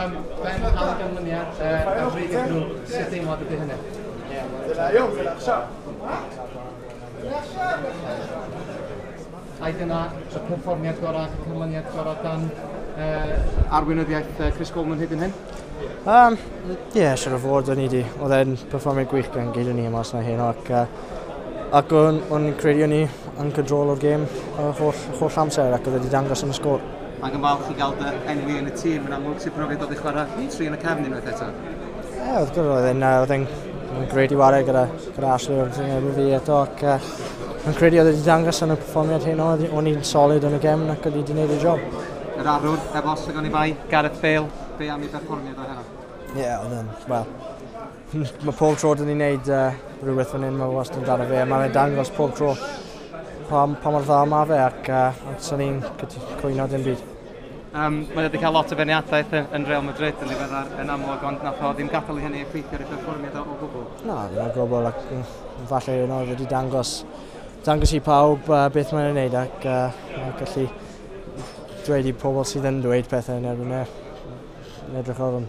Ben, cael ganlyniad ar bryd y grŵp, sut deimlad ydy hynny? A dyna y perfformiad gorau, canlyniad gorau dan arweinyddiaeth Chris Coleman hyd yn hyn? Siwr o fod o'n i di. Oedd e'n perfformiad gwych gan gyd o'n i mas na hyn ac o'n credu o'n i yn control o'r gêm holl amser ac oedd wedi dangos yn y sgôr. Ac yn falch i gael dy enwi yn y tîm yn amlwg sy'n profiad dod i chwarae 3 yn y cefn unwaith eto? Oedd e'n gred i wario gyda Ashley wrth yn fi eto ac yn credu oedd wedi dangos yn y perfformiad hyn o'n i'n solid yn y gêm ac oedd wedi gwneud y job. Yr arwr, efos ag o'n i bai, Gareth Bale, be am i perfformiad o hynny? Oedd yn, mae pob tro dyn ni'n gwneud rhywbeth fan hyn, mae wastad yn dan fe. Mae'n dangos pob tro pa mor dda mae fe ac sy'n ni'n cwyno dim byd. Mae wedi cael lot o beniadaeth yn Real Madrid yn ddiweddar yn amlwg, ond nath o ddim gadael i hynny effeithio ar y perfformiad o gwbl? Na, ddim o gwbl ac falle oedd wedi dangos i pawb beth mae'n gwneud ac gallu dweud i pobl sydd yn dweud pethau yn erbyn edrych o'r hwn.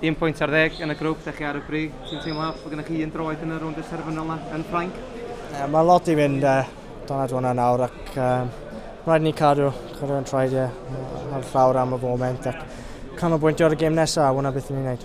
1 pwynt ar 10 yn y grŵp, ddech chi ar y brig. Ti'n teimlo bod gennych chi un droed yn y rownd y terfynol yn Ffrainc? Mae lot i fynd dan adwana nawr ac rhaid ni cadw yn traed ar llawr am y foment ac canolbwyntio ar y gêm nesaf, hwnna beth ni'n gwneud.